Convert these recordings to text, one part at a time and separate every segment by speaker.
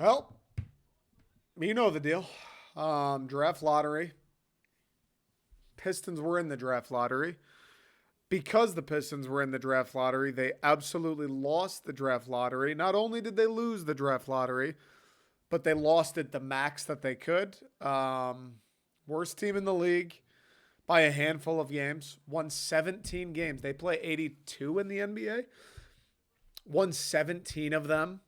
Speaker 1: Well, you know the deal. Draft lottery. Pistons were in the draft lottery. Because the Pistons were in the draft lottery, they absolutely lost the draft lottery. Not only did they lose the draft lottery, but they lost it the max that they could. Worst team in the league by a handful of games. Won 17 games. They play 82 in the NBA. Won 17 of them.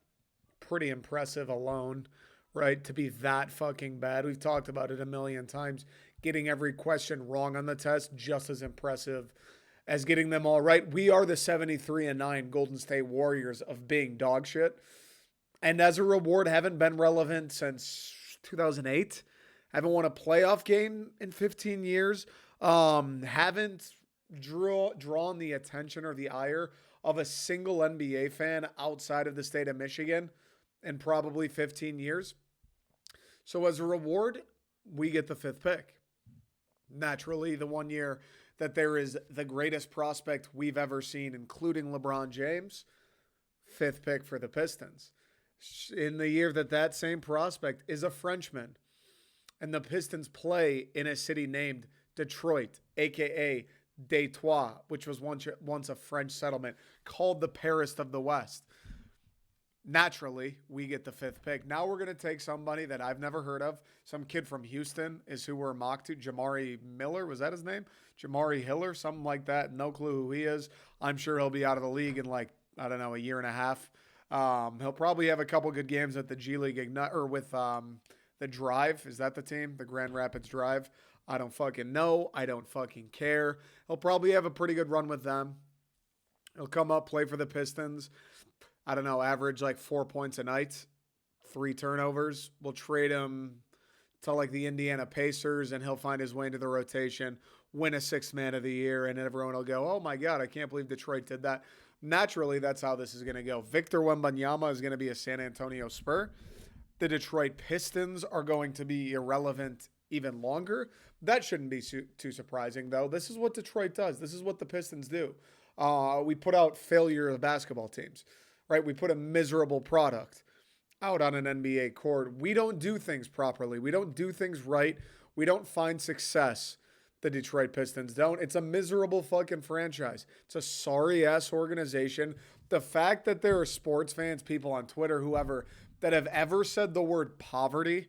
Speaker 1: Pretty impressive alone, right? To be that fucking bad. We've talked about it a million times. Getting every question wrong on the test, just as impressive as getting them all right. We are the 73-9 Golden State Warriors of being dog shit. And as a reward, haven't been relevant since 2008. Haven't won a playoff game in 15 years. Haven't drawn the attention or the ire of a single NBA fan outside of the state of Michigan in probably 15 years. So as a reward, we get the fifth pick. Naturally, the 1 year that there is the greatest prospect we've ever seen, including LeBron James, fifth pick for the Pistons. In the year that that same prospect is a Frenchman, and the Pistons play in a city named Detroit, a.k.a. Detroit, which was once a French settlement, called the Paris of the West. Naturally, we get the fifth pick. Now we're going to take somebody that I've never heard of. Some kid from Houston is who we're mocked to. Jamari Miller, was that his name? Jamari Hiller, something like that. No clue who he is. I'm sure he'll be out of the league in a year and a half. He'll probably have a couple good games at the G League or with the Drive. Is that the team? The Grand Rapids Drive. I don't fucking know. I don't fucking care. He'll probably have a pretty good run with them. He'll come up, play for the Pistons. I don't know, average like 4 points a night, 3 turnovers. We'll trade him to like the Indiana Pacers, and he'll find his way into the rotation, win a sixth man of the year, and everyone will go, oh my God, I can't believe Detroit did that. Naturally, that's how this is going to go. Victor Wembanyama is going to be a San Antonio Spur. The Detroit Pistons are going to be irrelevant even longer. That shouldn't be too surprising, though. This is what Detroit does. This is what the Pistons do. We put out failure of basketball teams. Right? We put a miserable product out on an NBA court. We don't do things properly. We don't do things right. We don't find success. The Detroit Pistons don't. It's a miserable fucking franchise. It's a sorry-ass organization. The fact that there are sports fans, people on Twitter, whoever, that have ever said the word poverty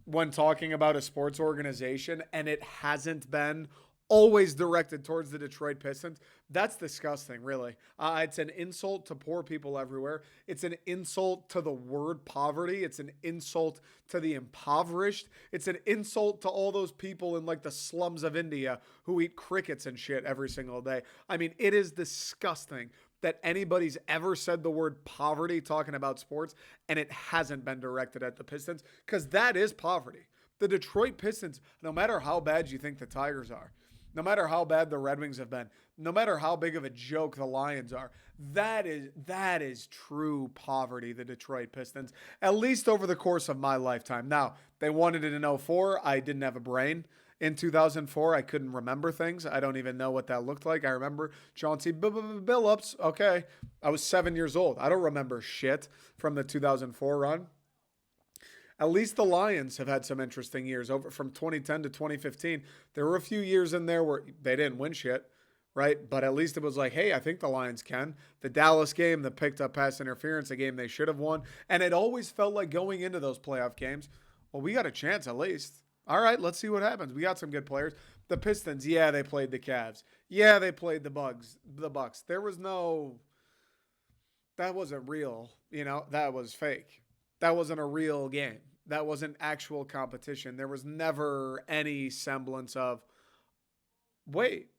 Speaker 1: when talking about a sports organization, and it hasn't been always directed towards the Detroit Pistons. That's disgusting, really. It's an insult to poor people everywhere. It's an insult to the word poverty. It's an insult to the impoverished. It's an insult to all those people in like the slums of India who eat crickets and shit every single day. I mean, it is disgusting that anybody's ever said the word poverty talking about sports, and it hasn't been directed at the Pistons, because that is poverty. The Detroit Pistons, no matter how bad you think the Tigers are, no matter how bad the Red Wings have been, no matter how big of a joke the Lions are, that is true poverty, the Detroit Pistons, at least over the course of my lifetime. Now, they won it in 04. I didn't have a brain. In 2004, I couldn't remember things. I don't even know what that looked like. I remember Chauncey Billups. Okay, I was 7 years old. I don't remember shit from the 2004 run. At least the Lions have had some interesting years. Over from 2010 to 2015, there were a few years in there where they didn't win shit, right? But at least it was like, hey, I think the Lions can. The Dallas game, the picked up pass interference, a game they should have won. And it always felt like going into those playoff games, well, we got a chance at least. All right, let's see what happens. We got some good players. The Pistons, yeah, they played the Cavs. Yeah, they played the Bucks. There was no, that wasn't real. That was fake. That wasn't a real game. That wasn't actual competition. There was never any semblance of, wait,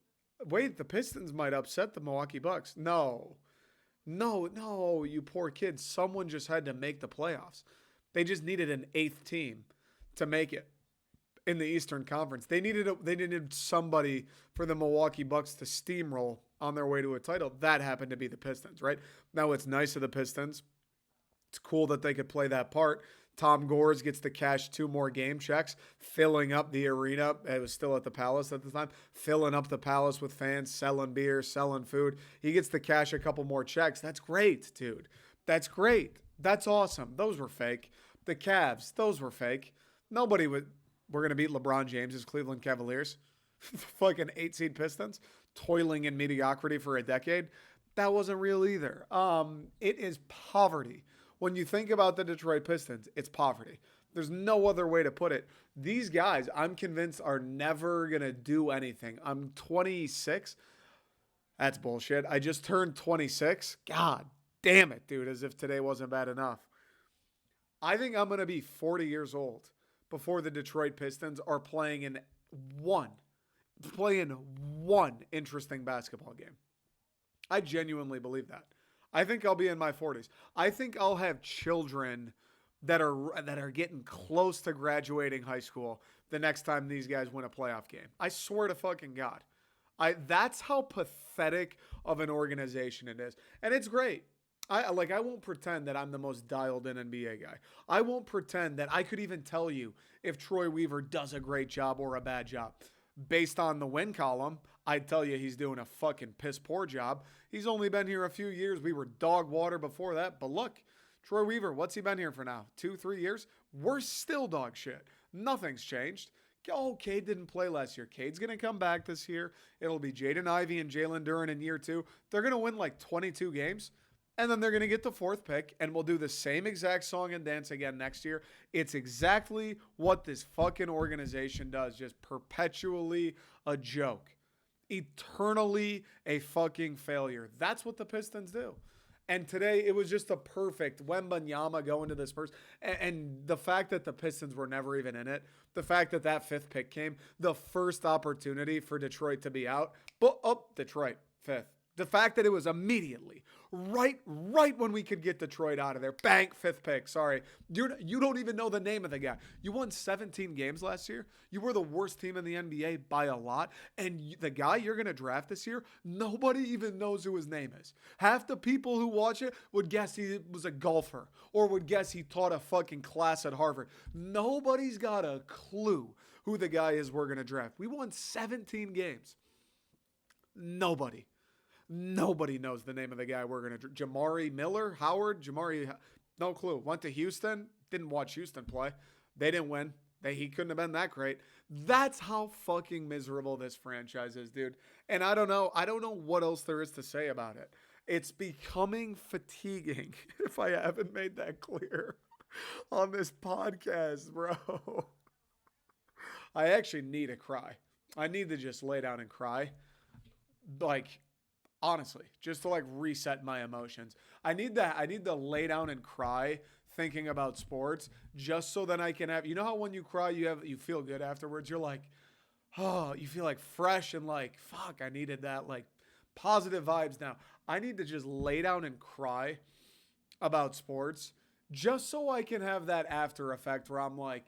Speaker 1: the Pistons might upset the Milwaukee Bucks. No, you poor kids. Someone just had to make the playoffs. They just needed an eighth team to make it in the Eastern Conference. They needed somebody for the Milwaukee Bucks to steamroll on their way to a title. That happened to be the Pistons, right? Now, it's nice of the Pistons. It's cool that they could play that part. Tom Gores gets to cash 2 more game checks, filling up the arena. It was still at the Palace at the time, filling up the Palace with fans, selling beer, selling food. He gets to cash a couple more checks. That's great, dude. That's great. That's awesome. Those were fake. The Cavs, those were fake. Nobody would. We're gonna beat LeBron James's Cleveland Cavaliers, fucking 8 seed Pistons, toiling in mediocrity for a decade. That wasn't real either. It is poverty. When you think about the Detroit Pistons, it's poverty. There's no other way to put it. These guys, I'm convinced, are never gonna do anything. I'm 26. That's bullshit. I just turned 26. God damn it, dude, as if today wasn't bad enough. I think I'm going to be 40 years old before the Detroit Pistons are one, playing one interesting basketball game. I genuinely believe that. I think I'll be in my 40s. I think I'll have children that are getting close to graduating high school the next time these guys win a playoff game. I swear to fucking God. That's how pathetic of an organization it is. And it's great. I won't pretend that I'm the most dialed in NBA guy. I won't pretend that I could even tell you if Troy Weaver does a great job or a bad job. Based on the win column, I'd tell you he's doing a fucking piss poor job. He's only been here a few years. We were dog water before that. But look, Troy Weaver, what's he been here for now? 2-3 years? We're still dog shit. Nothing's changed. Oh, Cade didn't play last year. Cade's going to come back this year. It'll be Jaden Ivey and Jalen Duren in year 2. They're going to win like 22 games. And then they're going to get the 4th pick, and we'll do the same exact song and dance again next year. It's exactly what this fucking organization does, just perpetually a joke. Eternally a fucking failure. That's what the Pistons do. And today, it was just a perfect Wembanyama going to this first. And the fact that the Pistons were never even in it, the fact that that 5th pick came, the first opportunity for Detroit to be out, Detroit, 5th. The fact that it was immediately, right when we could get Detroit out of there. Bang, 5th pick. Sorry. You don't even know the name of the guy. You won 17 games last year. You were the worst team in the NBA by a lot. And the guy you're going to draft this year, nobody even knows who his name is. Half the people who watch it would guess he was a golfer or would guess he taught a fucking class at Harvard. Nobody's got a clue who the guy is we're going to draft. We won 17 games. Nobody knows the name of the guy we're going to... Jamari Miller? Howard? No clue. Went to Houston. Didn't watch Houston play. They didn't win. He couldn't have been that great. That's how fucking miserable this franchise is, dude. And I don't know what else there is to say about it. It's becoming fatiguing, if I haven't made that clear on this podcast, bro. I actually need to cry. I need to just lay down and cry. Honestly, just to reset my emotions. I need to lay down and cry thinking about sports just so that I can have, you know how when you cry, you feel good afterwards. You're like, oh, you feel fresh and fuck, I needed that positive vibes now. I need to just lay down and cry about sports just so I can have that after effect where I'm like,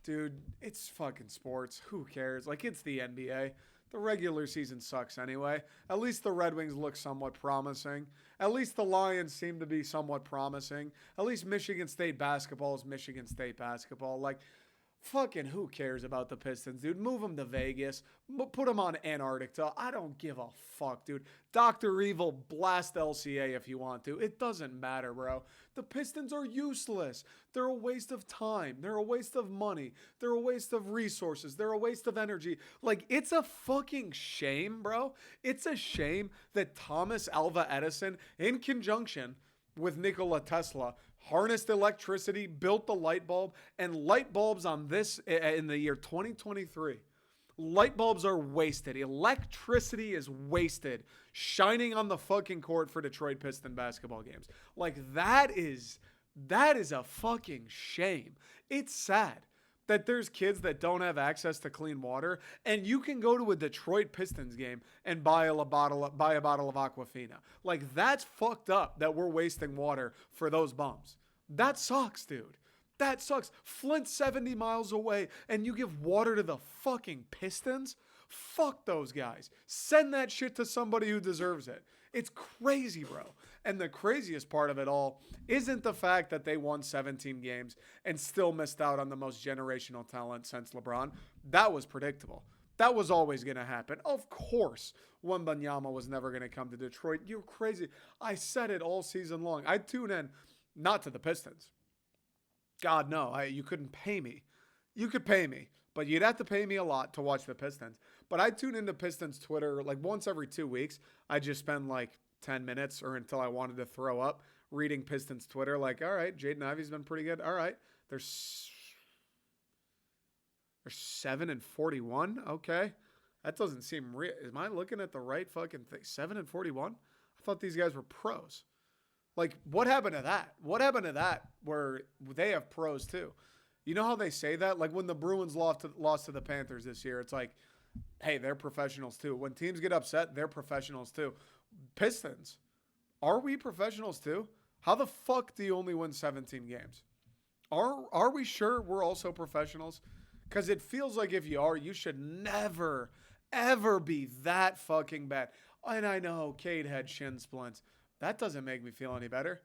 Speaker 1: dude, it's fucking sports. Who cares? It's the NBA. The regular season sucks anyway. At least the Red Wings look somewhat promising. At least the Lions seem to be somewhat promising. At least Michigan State basketball is Michigan State basketball. Fucking who cares about the Pistons, dude? Move them to Vegas. Put them on Antarctica. I don't give a fuck, dude. Dr. Evil, blast LCA if you want to. It doesn't matter, bro. The Pistons are useless. They're a waste of time. They're a waste of money. They're a waste of resources. They're a waste of energy. It's a fucking shame, bro. It's a shame that Thomas Alva Edison, in conjunction with Nikola Tesla, harnessed electricity, built the light bulb, and light bulbs on this in the year 2023. Light bulbs are wasted. Electricity is wasted shining on the fucking court for Detroit Piston basketball games. That is a fucking shame. It's sad that there's kids that don't have access to clean water, and you can go to a Detroit Pistons game and buy a bottle of Aquafina. That's fucked up that we're wasting water for those bums. That sucks, dude. That sucks. Flint's 70 miles away, and you give water to the fucking Pistons? Fuck those guys. Send that shit to somebody who deserves it. It's crazy, bro. And the craziest part of it all isn't the fact that they won 17 games and still missed out on the most generational talent since LeBron. That was predictable. That was always going to happen. Of course, Wembanyama was never going to come to Detroit. You're crazy. I said it all season long. I'd tune in Not to the Pistons. God, no. You couldn't pay me. You could pay me, but you'd have to pay me a lot to watch the Pistons. But I tune into Pistons Twitter like once every 2 weeks. I just spend like 10 minutes or until I wanted to throw up reading Pistons Twitter. Like, all right, Jaden Ivey's been pretty good. All right. They're 7-41. Okay. That doesn't seem real. Am I looking at the right fucking thing? 7-41? I thought these guys were pros. Like, what happened to that? What happened to that where they have pros too? You know how they say that? Like when the Bruins lost to the Panthers this year, it's like, hey, they're professionals too. When teams get upset, they're professionals too. Pistons, are we professionals too? How the fuck do you only win 17 games? Are we sure we're also professionals? Because it feels like if you are, you should never, ever be that fucking bad. And I know Cade had shin splints. That doesn't make me feel any better.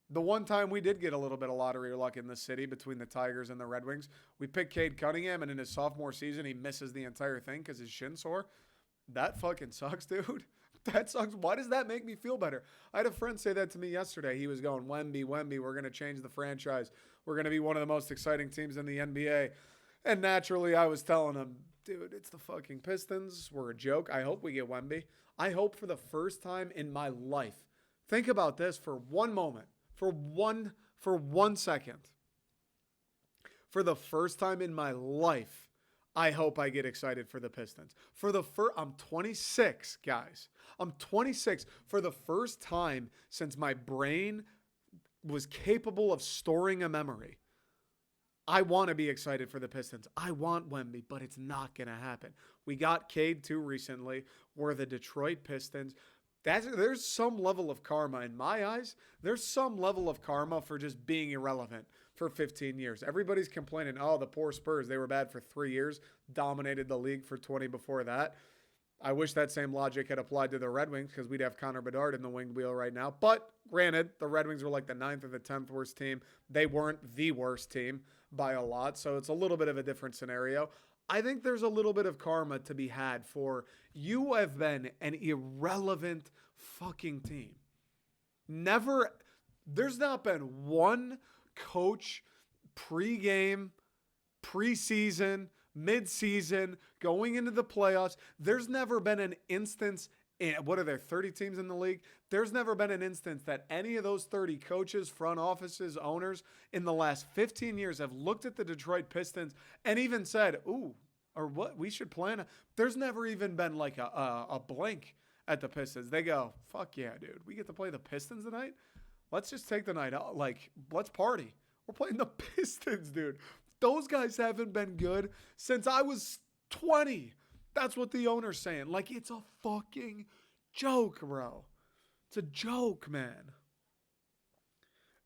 Speaker 1: The one time we did get a little bit of lottery luck in this city between the Tigers and the Red Wings, we picked Cade Cunningham, and in his sophomore season, he misses the entire thing because his shin sore. That fucking sucks, dude. That sucks. Why does that make me feel better? I had a friend say that to me yesterday. He was going, Wemby, we're going to change the franchise. We're going to be one of the most exciting teams in the NBA. And naturally, I was telling him, dude, it's the fucking Pistons. We're a joke. I hope we get Wemby. I hope for the first time in my life. Think about this for one moment. For one second. For the first time in my life, I hope I get excited for the Pistons. I'm 26, guys. I'm 26. For the first time since my brain was capable of storing a memory, I want to be excited for the Pistons. I want Wemby, but it's not going to happen. We got Cade too recently. We're the Detroit Pistons. There's some level of karma in my eyes. There's some level of karma for just being irrelevant for 15 years. Everybody's complaining, oh, the poor Spurs, they were bad for 3 years, dominated the league for 20 before that. I wish that same logic had applied to the Red Wings because we'd have Connor Bedard in the winged wheel right now. But granted, the Red Wings were like the 9th or the 10th worst team. They weren't the worst team by a lot, so it's a little bit of a different scenario. I think there's a little bit of karma to be had for you have been an irrelevant fucking team. There's not been one coach pregame, preseason, mid-season, going into the playoffs. There's never been an instance what are there, 30 teams in the league? There's never been an instance that any of those 30 coaches, front offices, owners in the last 15 years have looked at the Detroit Pistons and even said, ooh, or what, we should plan. There's never even been like a blank at the Pistons. They go, fuck yeah, dude. We get to play the Pistons tonight? Let's just take the night out. Like, let's party. We're playing the Pistons, dude. Those guys haven't been good since I was 20. That's what the owner's saying. Like, it's a fucking joke, bro. It's a joke, man.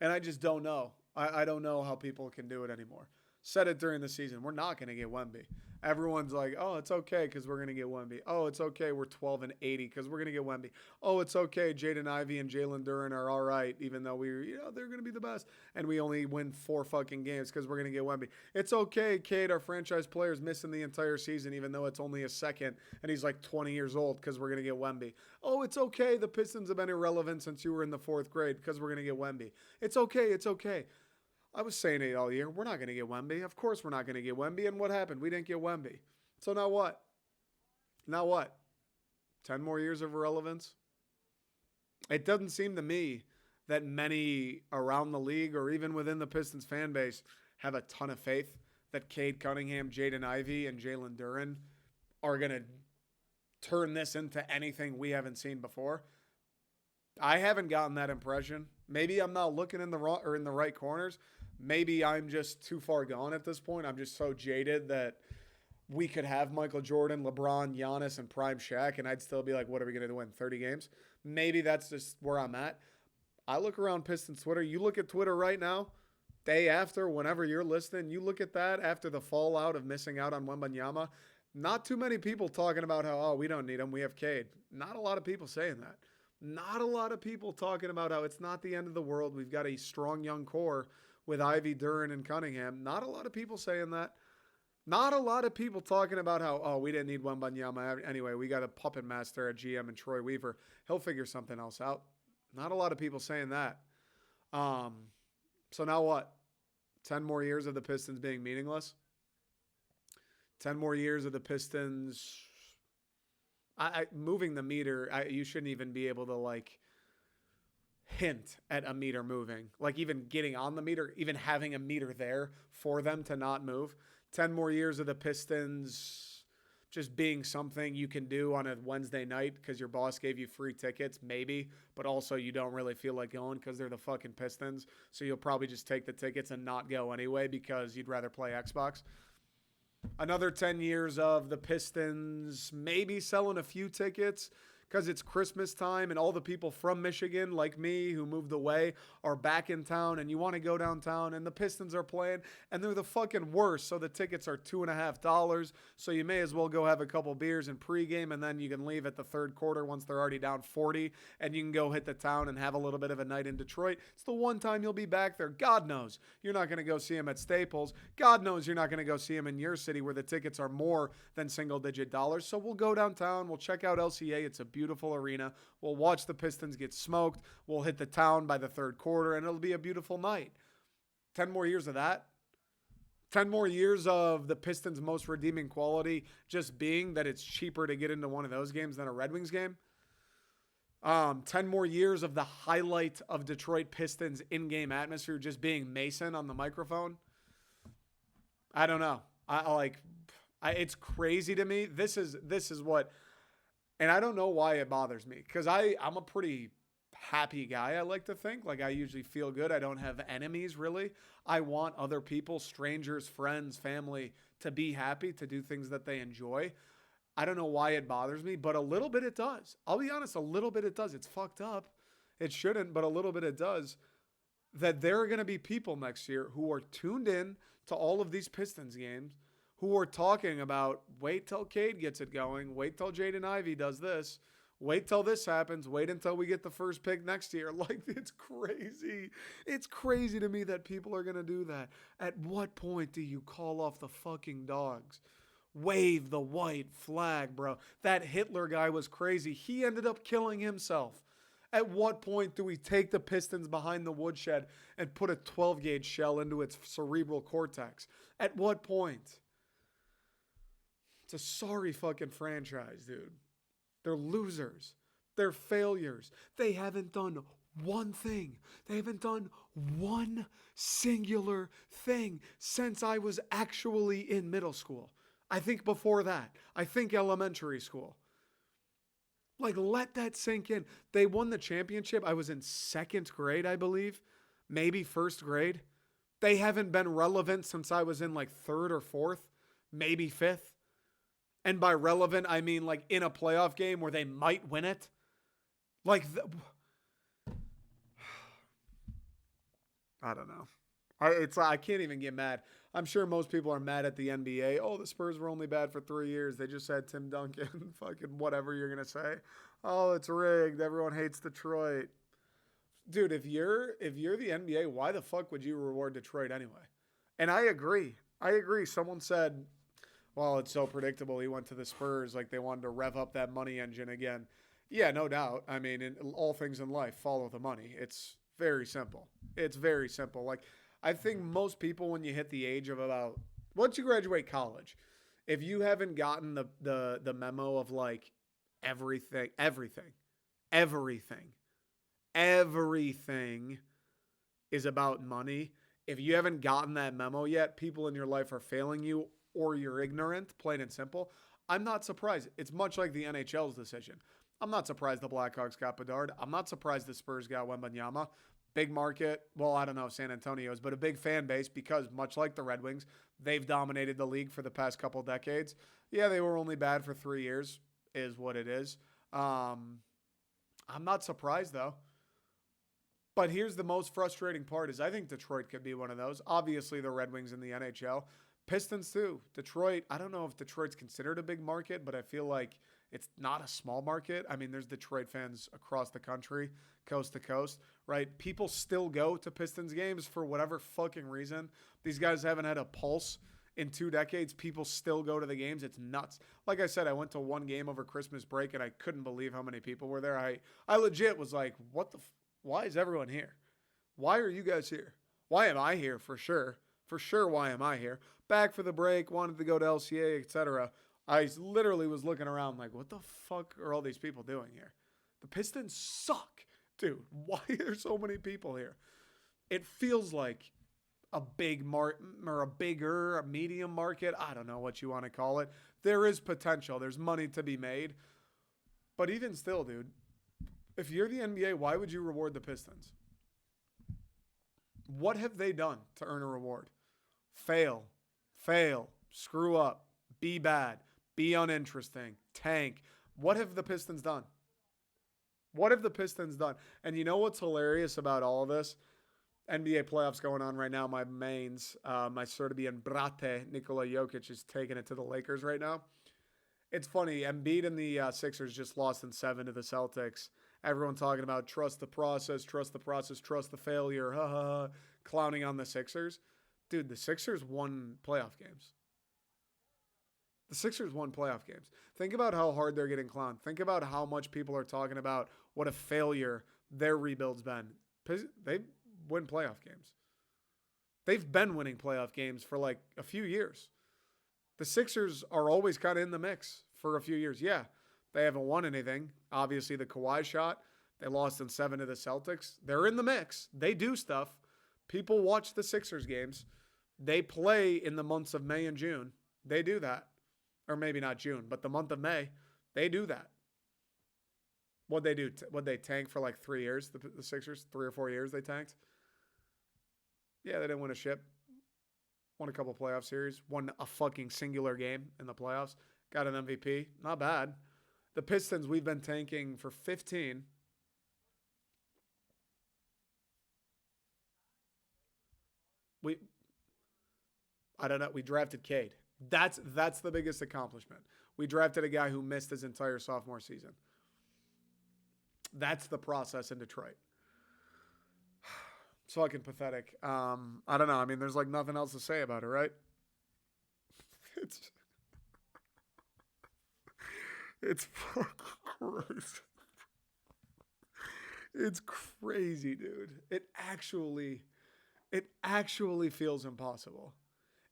Speaker 1: And I just don't know. I don't know how people can do it anymore. Said it during the season. We're not going to get Wemby. Everyone's like, oh, it's okay because we're going to get Wemby. Oh, it's okay. We're 12-80 because we're going to get Wemby. Oh, it's okay. Jaden Ivey and Jalen Duren are all right, even though they're going to be the best. And we only win 4 fucking games because we're going to get Wemby. It's okay, Cade, our franchise player is missing the entire season, even though it's only a second, and he's like 20 years old because we're going to get Wemby. Oh, it's okay. The Pistons have been irrelevant since you were in the 4th grade because we're going to get Wemby. It's okay. It's okay. I was saying it all year. We're not going to get Wemby. Of course we're not going to get Wemby. And what happened? We didn't get Wemby. So now what? Now what? 10 more years of irrelevance? It doesn't seem to me that many around the league or even within the Pistons fan base have a ton of faith that Cade Cunningham, Jaden Ivey, and Jalen Duren are going to turn this into anything we haven't seen before. I haven't gotten that impression. Maybe I'm not looking in the right corners. Maybe I'm just too far gone at this point. I'm just so jaded that we could have Michael Jordan, LeBron, Giannis, and prime Shaq, and I'd still be like, what are we going to win, 30 games? Maybe that's just where I'm at. I look around Pistons Twitter. You look at Twitter right now, day after, whenever you're listening, you look at that after the fallout of missing out on Wembanyama. Not too many people talking about how, we don't need him, we have Cade. Not a lot of people saying that. Not a lot of people talking about how it's not the end of the world. We've got a strong young core with Ivy, Duren, and Cunningham. Not a lot of people saying that. Not a lot of people talking about how, we didn't need Wembanyama. Anyway, we got a puppet master at GM and Troy Weaver. He'll figure something else out. Not a lot of people saying that. So now what? 10 more years of the Pistons being meaningless? 10 more years of the Pistons. Moving the meter, you shouldn't even be able to like hint at a meter moving. Like even getting on the meter, even having a meter there for them to not move. 10 more years of the Pistons just being something you can do on a Wednesday night because your boss gave you free tickets, maybe, but also you don't really feel like going because they're the fucking Pistons. So you'll probably just take the tickets and not go anyway because you'd rather play Xbox. Another 10 years of the Pistons maybe selling a few tickets because it's Christmas time and all the people from Michigan, like me, who moved away, are back in town and you want to go downtown and the Pistons are playing and they're the fucking worst. So the tickets are $2.50. So you may as well go have a couple beers in pregame and then you can leave at the third quarter once they're already down 40 and you can go hit the town and have a little bit of a night in Detroit. It's the one time you'll be back there. God knows you're not going to go see them at Staples. God knows you're not going to go see them in your city where the tickets are more than single-digit dollars. So we'll go downtown. We'll check out LCA. It's a beautiful arena. We'll watch the Pistons get smoked. We'll hit the town by the third quarter, and it'll be a beautiful night. 10 more years of that. 10 more years of the Pistons' most redeeming quality just being that it's cheaper to get into one of those games than a Red Wings game. 10 more years of the highlight of Detroit Pistons in-game atmosphere just being Mason on the microphone. I don't know. It's crazy to me. This is what, and I don't know why it bothers me because I'm a pretty happy guy. I like to think like I usually feel good. I don't have enemies really. I want other people, strangers, friends, family to be happy, to do things that they enjoy. I don't know why it bothers me, but a little bit it does. I'll be honest, a little bit it does. It's fucked up. It shouldn't, but a little bit it does. That there are going to be people next year who are tuned in to all of these Pistons games who are talking about wait till Cade gets it going, wait till Jaden Ivey does this, wait till this happens, wait until we get the first pick next year. Like, it's crazy. It's crazy to me that people are going to do that. At what point do you call off the fucking dogs? Wave the white flag, bro. That Hitler guy was crazy. He ended up killing himself. At what point do we take the Pistons behind the woodshed and put a 12-gauge shell into its cerebral cortex? At what point? It's a sorry fucking franchise, dude. They're losers. They're failures. They haven't done one thing. They haven't done one singular thing since I was actually in middle school. I think before that. I think elementary school. Like, let that sink in. They won the championship. I was in second grade, I believe. Maybe first grade. They haven't been relevant since I was in like third or fourth. Maybe fifth. And by relevant, I mean like in a playoff game where they might win it. I don't know. I can't even get mad. I'm sure most people are mad at the NBA. Oh, the Spurs were only bad for 3 years. They just had Tim Duncan. Fucking whatever you're going to say. Oh, it's rigged. Everyone hates Detroit. Dude, if you're the NBA, why the fuck would you reward Detroit anyway? And I agree. Someone said, well, it's so predictable. He went to the Spurs like they wanted to rev up that money engine again. Yeah, no doubt. I mean, in all things in life, follow the money. It's very simple. Like, I think most people, when you hit the age of about, once you graduate college, if you haven't gotten the memo of like everything is about money. If you haven't gotten that memo yet, people in your life are failing you or you're ignorant, plain and simple. I'm not surprised. It's much like the NHL's decision. I'm not surprised the Blackhawks got Bedard. I'm not surprised the Spurs got Wembanyama. Big market. Well, I don't know San Antonio's, but a big fan base because much like the Red Wings, they've dominated the league for the past couple decades. Yeah, they were only bad for 3 years, is what it is. I'm not surprised though. But here's the most frustrating part is I think Detroit could be one of those. Obviously, the Red Wings in the NHL. Pistons too. Detroit, I don't know if Detroit's considered a big market, but I feel like it's not a small market. I mean, there's Detroit fans across the country, coast to coast, right? People still go to Pistons games for whatever fucking reason. These guys haven't had a pulse in 2 decades. People still go to the games. It's nuts. Like I said, I went to one game over Christmas break, and I couldn't believe how many people were there. I legit was like, why is everyone here? Why are you guys here? Why am I here? For sure. For sure, why am I here? Back for the break, wanted to go to LCA, etc. I literally was looking around like, what the fuck are all these people doing here? The Pistons suck. Dude, why are there so many people here? It feels like a big or a medium market. I don't know what you want to call it. There is potential. There's money to be made. But even still, dude, if you're the NBA, why would you reward the Pistons? What have they done to earn a reward? Fail, screw up, be bad, be uninteresting, tank. What have the Pistons done? What have the Pistons done? And you know what's hilarious about all of this? NBA playoffs going on right now. My mains, my Serbian brate, Nikola Jokic, is taking it to the Lakers right now. It's funny. Embiid and the Sixers just lost in 7 to the Celtics. Everyone talking about trust the process, trust the failure, clowning on the Sixers. Dude, the Sixers won playoff games. The Sixers won playoff games. Think about how hard they're getting clowned. Think about how much people are talking about what a failure their rebuild's been. They win playoff games. They've been winning playoff games for like a few years. The Sixers are always kind of in the mix for a few years. Yeah, they haven't won anything. Obviously, the Kawhi shot, they lost in 7 to the Celtics. They're in the mix. They do stuff. People watch the Sixers games. They play in the months of May and June. They do that. Or maybe not June, but the month of May, they do that. What'd they do? What'd they tank for like 3 years? The Sixers, 3 or 4 years they tanked? Yeah, they didn't win a ship. Won a couple playoff series. Won a fucking singular game in the playoffs. Got an MVP. Not bad. The Pistons, we've been tanking for 15. I don't know. We drafted Cade. That's the biggest accomplishment. We drafted a guy who missed his entire sophomore season. That's the process in Detroit. It's fucking pathetic. I don't know. I mean, there's like nothing else to say about it, right? It's it's fucking crazy. It's crazy, dude. It actually feels impossible.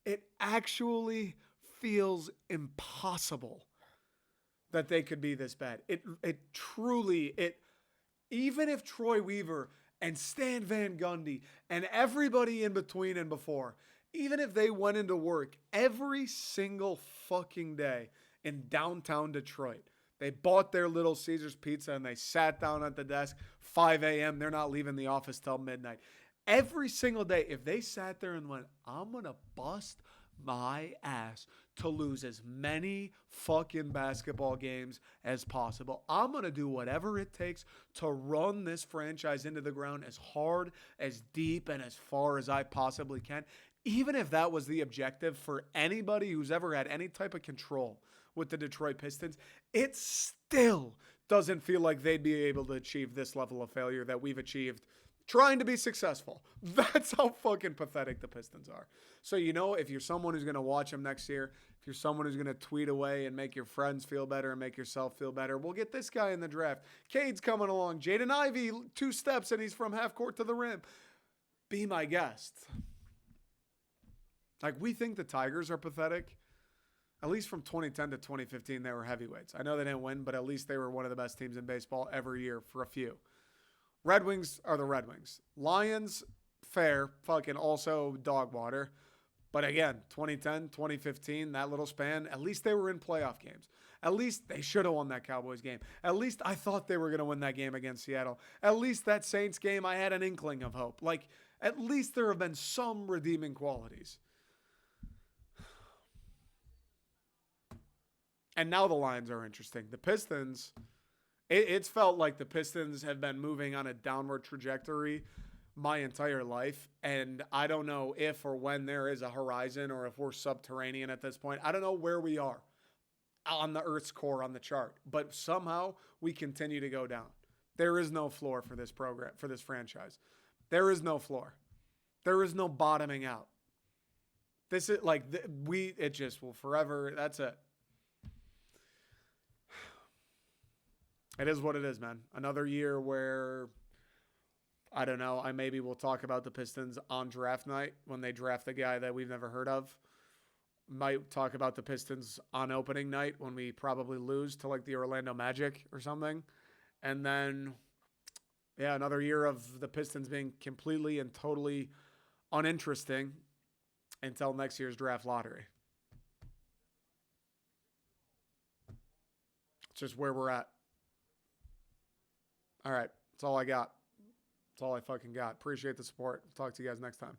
Speaker 1: It actually feels impossible that they could be this bad. It truly it even if Troy Weaver and Stan Van Gundy and everybody in between and before, even if they went into work every single fucking day in downtown Detroit, they bought their Little Caesars pizza and they sat down at the desk 5 a.m. They're not leaving the office till midnight. Every single day, if they sat there and went, I'm going to bust my ass to lose as many fucking basketball games as possible. I'm going to do whatever it takes to run this franchise into the ground as hard, as deep, and as far as I possibly can. Even if that was the objective for anybody who's ever had any type of control with the Detroit Pistons, it still doesn't feel like they'd be able to achieve this level of failure that we've achieved trying to be successful. That's how fucking pathetic the Pistons are. So, if you're someone who's going to watch them next year, if you're someone who's going to tweet away and make your friends feel better and make yourself feel better, we'll get this guy in the draft. Cade's coming along. Jaden Ivey, 2 steps, and he's from half court to the rim. Be my guest. Like, we think the Tigers are pathetic. At least from 2010 to 2015, they were heavyweights. I know they didn't win, but at least they were one of the best teams in baseball every year for a few. Red Wings are the Red Wings. Lions, fair, fucking also dog water. But again, 2010, 2015, that little span, at least they were in playoff games. At least they should have won that Cowboys game. At least I thought they were going to win that game against Seattle. At least that Saints game, I had an inkling of hope. Like, at least there have been some redeeming qualities. And now the Lions are interesting. The Pistons... It's felt like the Pistons have been moving on a downward trajectory my entire life. And I don't know if or when there is a horizon or if we're subterranean at this point. I don't know where we are on the Earth's core on the chart. But somehow we continue to go down. There is no floor for this program, for this franchise. There is no floor. There is no bottoming out. This is like, it just will forever. That's it. It is what it is, man. Another year where I don't know. I maybe will talk about the Pistons on draft night when they draft the guy that we've never heard of. Might talk about the Pistons on opening night when we probably lose to like the Orlando Magic or something. And then, yeah, another year of the Pistons being completely and totally uninteresting until next year's draft lottery. It's just where we're at. All right. That's all I got. That's all I fucking got. Appreciate the support. Talk to you guys next time.